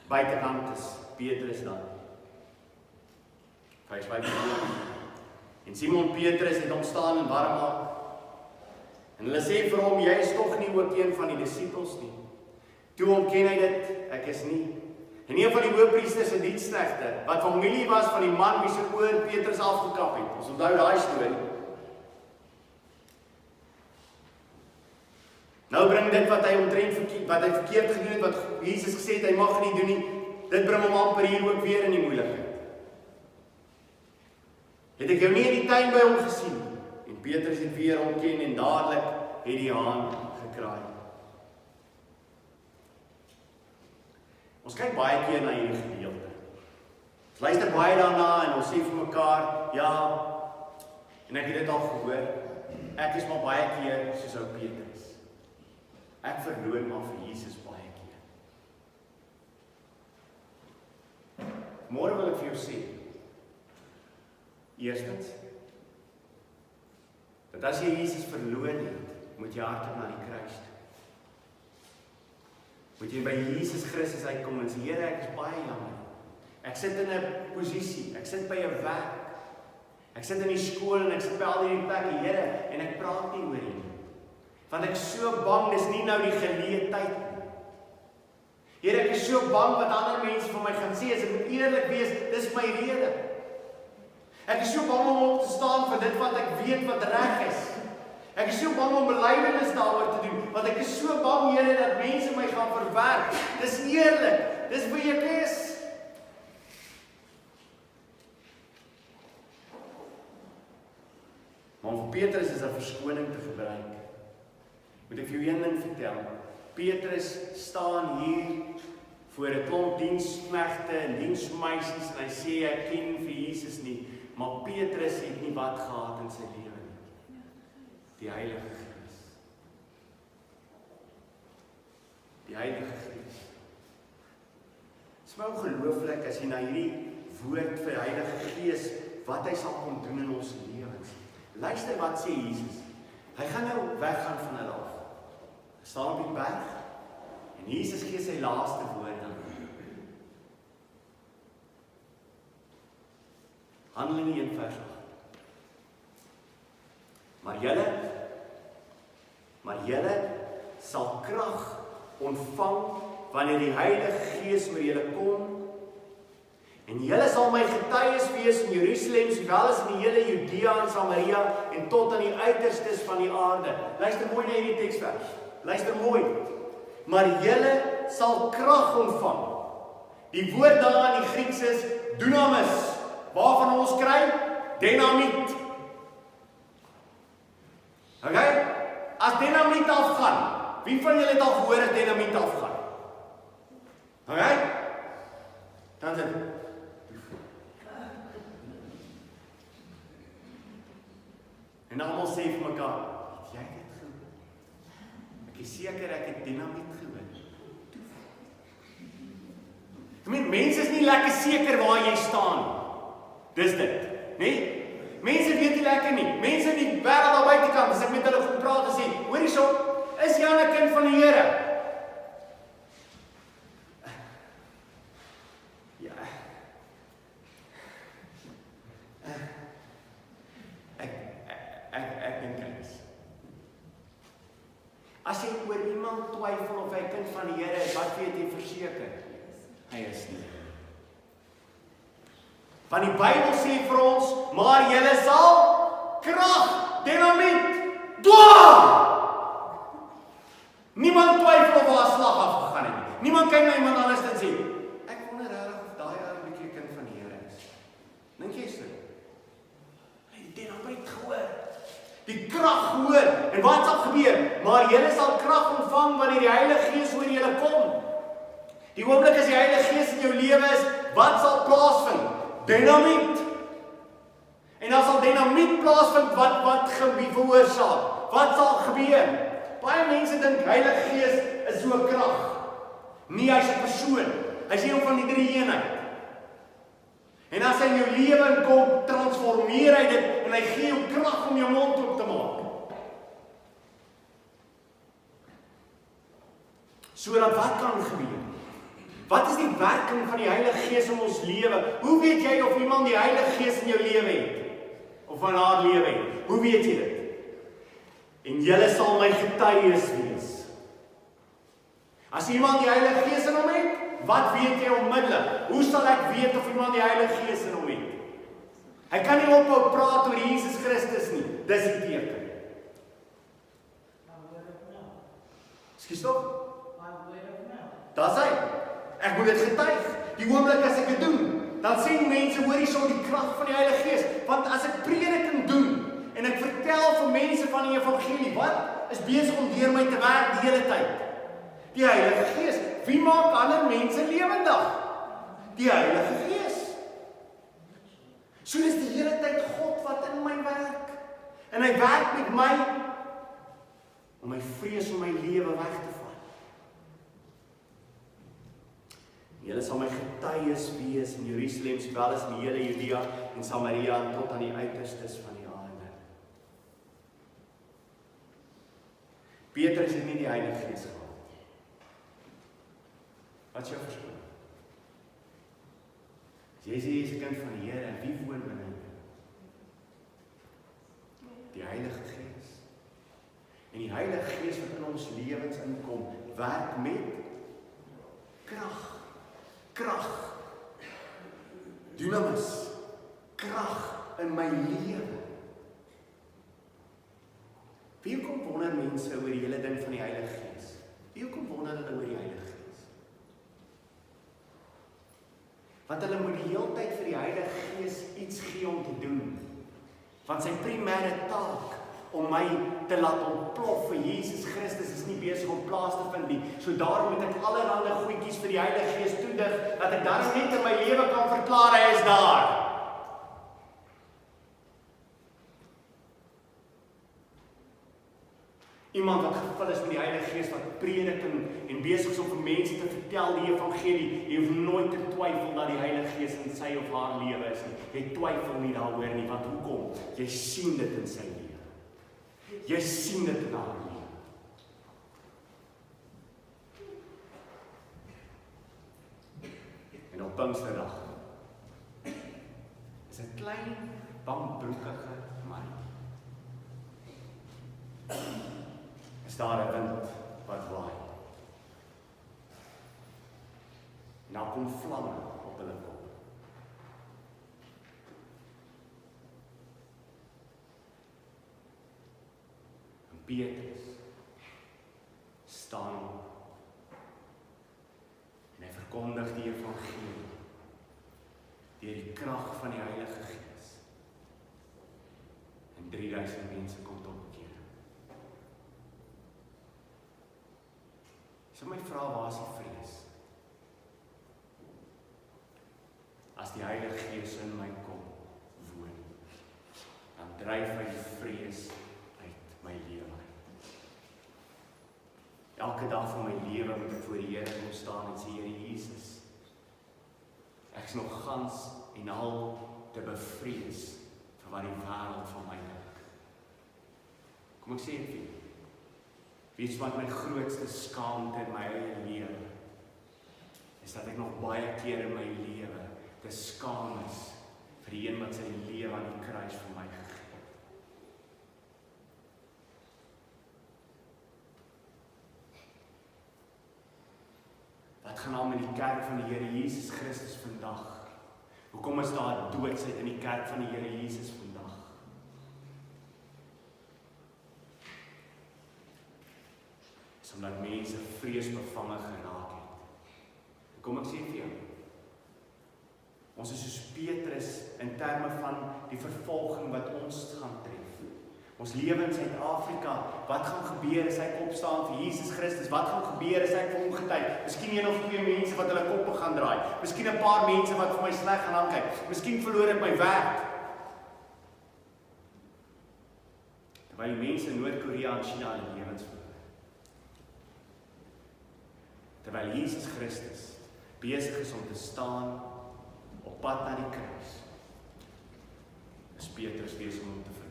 Buitekant is Petrus dan. Vers 5. En Simon Petrus het hom staan en warm maak. En hulle sê vir hom, jy is tog nie ook een van die disippels nie. Toe ontken hy dit, ek is nie. En een van die hoëpriesters se diensknegte, wat familie was van die man wie se oor Petrus afgekap het. Ons onthou daai storie. Nou bring dit wat hy verkeerd gedoen het, wat Jesus gesê het, hy mag nie doen nie, dit bring hom amper hier ook weer in die moeilikheid. Het ek jou nie in die tuin by hom gesien? En Petrus het weer ontken en dadelik het die haan gekraai. Ons kyk baie keer na hierdie gedeelte. Ons luister baie daarna en ons sê vir mekaar, ja, en ek het dit al gehoor, ek is maar baie keer soos ou Petrus. Ek verloon maar vir Jesus baie keer. Môre wil ek vir jou sê, eerstens, dat as jy Jesus verloon het, moet jy hardloop na die kruis. Moet jy by Jesus Christus uitkom en sê, Here, ek is baie jammer. Ek sit in 'n posisie, ek sit by 'n werk, ek sit in die skool en ek sit by al hierdie plekke, Here, en ek praat nie oor U nie. Want ek is so bang, dis nie nou die geleentheid nie. Here, ek is so bang wat ander mense van my gaan sê, as ek moet eerlik wees, dis my rede. Ek is so bang om op te staan vir dit wat ek weet wat reg is. Ek is so bang om belydenis daaroor te doen, want ek is so bang, Here, dat mense my gaan verwerp. Dis eerlik, dis wie ek is. Maar om Petrus is 'n verskoning te gebruik. Moet ek vir jou een ding vertel? Petrus staan hier voor 'n klomp diensknegte en diensmeisies en hy sê hy ken vir Jesus nie, maar Petrus het nie wat gehad in sy lewe nie. Die Heilige Gees. Die Heilige Gees. Dit is my ongelooflik as jy na hierdie woord vir die Heilige Gees, wat hy sal kom doen in ons lewens. Luister wat sê Jesus. Hy gaan nou weggaan van hulle af. Hy staan op die berg en Jesus gee sy laaste woord aan. Handelinge 1:8. Maar julle sal krag ontvang wanneer die Heilige Gees oor julle kom. En julle sal my getuies wees in Jerusalem, sowel as in die hele Judea en Samaria en tot aan die uiterstes van die aarde. Luister mooi na hierdie teksvers. Luister mooi. Maar julle sal krag ontvang. Die woord daar in die Grieks is dunamis, waarvan ons kry dynamiet. Okay? As dynamiet afgaan, wie van julle het al gehoor dat dynamiet afgaan? Okay? Dan sê en almal sê vir mekaar, het jy dit gehoor? Ek is seker ek het dynamiet gehoor. Mense is nie lekker seker waar jy staan. Dis dit, nee? Mense weet nie lekker nie. Mense in die wêreld daar buitekant, as ek met hulle goed praat en sê, hoor hierso, is jy 'n kind van die Here? Ja. Ek dink dit is. As jy oor iemand twyfel of hy 'n kind van die Here is, wat weet jy verseker? Hy is nie. Want die Bybel sê vir ons, maar julle sal krag, dynamiet, niemand twyfel of haar slag afgegaan het. Niemand kyk na iemand anders en sê, ek wonder regtig of daai ou 'n bietjie 'n kind van die Here is. Dink jy so? Hy het dynamiet gehoor. Die krag gehoor. En wat sal gebeur? Maar julle sal krag ontvang wanneer die Heilige Gees oor julle kom. Die oomblik as die Heilige Gees in jou lewe is, wat sal plaasvind? Dynamiet. En dan sal dynamiet plaasvind wat veroorsaak. Wat sal gebeur? Baie mense dink Heilige Gees is so 'n krag. Nee, hy's 'n persoon. Hy's een van die drie eenheid. En as hy in jou lewe kom, transformeer hy dit en hy gee jou krag om jou mond oop te maak. Sodat wat kan gebeur? Wat is die werking van die Heilige Gees in ons lewe? Hoe weet jy of iemand die Heilige Gees in jou lewe het? Of in haar lewe het? Hoe weet jy dit? En julle sal my getuies wees. As iemand die Heilige Gees in hom het, wat weet jy onmiddellik? Hoe sal ek weet of iemand die Heilige Gees in hom het? Hy kan nie ophou praat oor Jesus Christus nie. Dis die teken. Skus tog? Daar's hy. Ek moet dit getuig. Die oomblik as ek dit doen, dan sien mense hoor hierso die krag van die Heilige Gees. Want as ek prediking doen en ek vertel vir mense van die evangelie, wat is besig om deur my te werk die hele tyd? Die Heilige Gees. Wie maak ander mense lewendig? Die Heilige Gees. So dis die hele tyd God wat in my werk. En hy werk met my om my vrees om my lewe weg te vat. Julle sal my getuies wees in Jerusalem, sowel as in die hele Judea en Samaria en tot aan die uiterstes van die aarde. Petrus het nie die Heilige Gees gehad. Wat is jou verskoning? As jy sê jy is 'n kind van die Here, wie woon binne jou? Die Heilige Gees. En die Heilige Gees wat in ons lewens inkom, werk met krag. Krag. Dynamis. Krag in my lewe. Wie kom wonder mense oor die hele ding van die Heilige Gees? Wie kom wonder hulle oor die Heilige Gees? Want hulle moet die hele tyd vir die Heilige Gees iets gee om te doen. Want sy primêre taak om my te laat ontplof vir Jesus Christus is nie besig om plaas te vind nie. So daarom moet ek allerhande goedjies vir die Heilige Gees toedig, dat ek dan net in my lewe kan verklaar hy is daar. Iemand wat gevul is met die Heilige Gees, wat predik en besig is om vir mense te vertel die evangelie, jy hoef nooit te twyfel dat die Heilige Gees in sy of haar lewe is nie. Jy twyfel nie daaroor nie, want hoekom? Jy sien dit in sy lewe. Jy sien dit in haar lewe. En op Pinksterdag is 'n klein, bankbroekige man. Is daar 'n wind wat waai. En daar kom vlamme op hulle kop. En Petrus staan op en hy verkondig die evangelie deur die krag van die Heilige Gees. En 3000 mense kom tot bekering. So my vraag, waar is die vrees? As die Heilige Gees in my kom woon, dan dryf hy die vrees uit my lewe. Elke dag van my lewe moet ek voor die Here kom staan en sê, Here Jesus, ek is nog gans en al te bevrees vir wat die wêreld van my dink. Kom ek sê dit vir jou. Weet wat my grootste skaamte in my eie lewe is, dat ek nog baie keer in my lewe te skaam is vir die een wat sy lewe aan die kruis vir my gegee het. Wat gaan aan met die kerk van die Here Jesus Christus vandag? Hoekom is daar doodsheid in die kerk van die Here Jesus vandag? Is omdat mense vreesbevange geraak het. Kom ek sê vir jou, ons is soos Petrus in terme van die vervolging wat ons gaan tref. Ons lewe in Suid-Afrika, wat gaan gebeur as ek opstaan vir Jesus Christus? Wat gaan gebeur as ek vir hom getuig? Miskien 1 of 2 mense wat hulle koppe gaan draai. Miskien 'n paar mense wat vir my sleg gaan aankyk. Miskien verloor ek my werk. Terwyl die mense in Noord-Korea en China hulle lewens verloor. Terwyl Jesus Christus besig is om te staan op pad na die kruis, is Petrus besig om te verloor.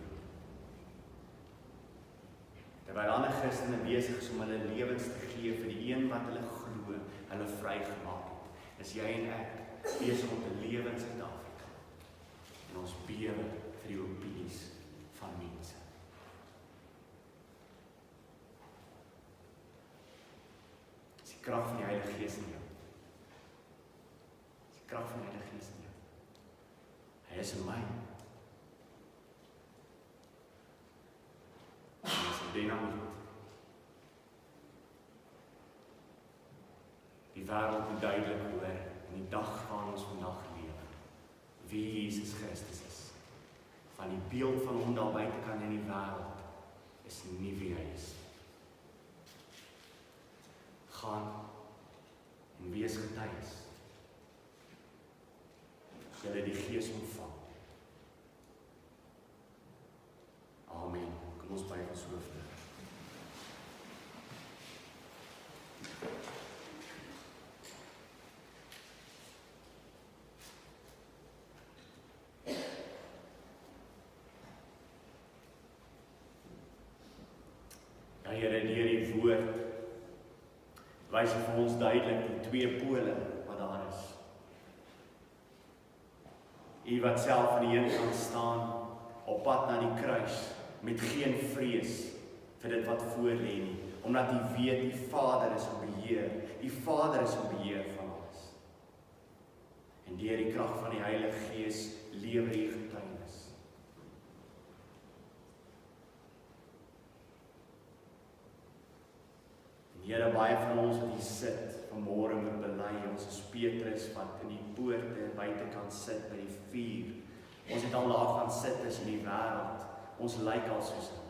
Terwyl ander Christene besig is om hulle lewens te gee vir die een wat hulle glo, hulle vrygemaak het, is jy en ek besig om te lewe in Suid-Afrika. En ons bewe vir die opinies van mense. Dis die krag van die Heilige Gees in jou. Dis die krag van die Heilige Gees in jou. Hy is in my. Hy is 'n dynamiet. Die wêreld moet duidelik hoor in die dag waarin ons vandag lewe, wie Jesus Christus is. Van die beeld van hom daar buitekant in die wêreld is nie wie hy is. Gaan en wees getuies. Julle die Gees ontvang. Amen. Kom ons buig ons hoofde. Here, deur die woord, wys U vir ons duidelik die twee pole wat daar is. U wat self aan die een kant staan, op pad na die kruis, met geen vrees vir dit wat voor lê nie, omdat U weet, U Vader is in beheer, U Vader is in beheer van alles. En deur die krag van die Heilige Gees lewer U getuienis. En Here, baie van ons wat hier sit, vanmôre moet bely, ons is Petrus wat in die poorte en buitekant sit by die vuur. Ons het al daar gaan sit as in die wêreld. Ons lyk al soos hulle.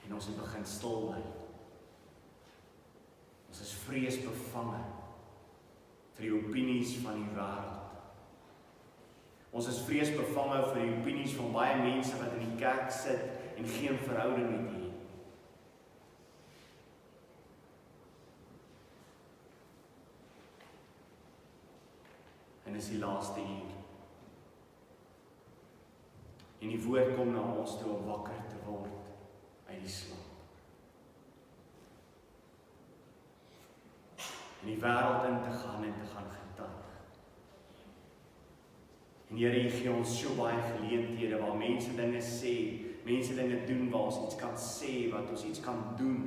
En ons het begin stil bly. Ons is vreesbevange vir die opinies van die wêreld. Ons is vreesbevange vir die opinies van baie mense wat in die kerk sit en geen verhouding met U het. En is die laaste uur. En die woord kom na ons toe om wakker te word uit die slaap. In die wêreld in te gaan en te gaan getuig. En Here, U gee ons so baie geleenthede waar mense dinge sê, mense dinge doen waar ons iets kan sê, wat ons iets kan doen.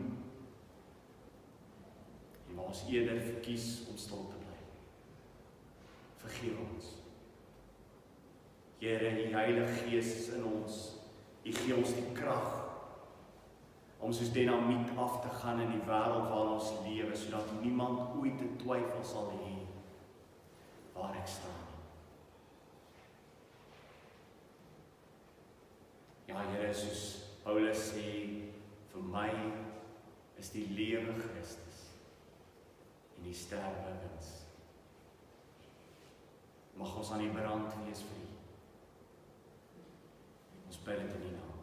En waar ons eerder verkies om stil te bly. Vergeef ons. Here, die Heilige Gees is in ons. U gee ons die krag om soos dinamiet af te gaan in die wêreld waar ons lewe, sodat niemand ooit 'n twyfel sal hê waar ek staan. Ja, Here, soos Paulus sê, vir my is die lewe Christus en die sterwe wins. Mag ons aan die brand wees vir U. Ons bid dit in U naam.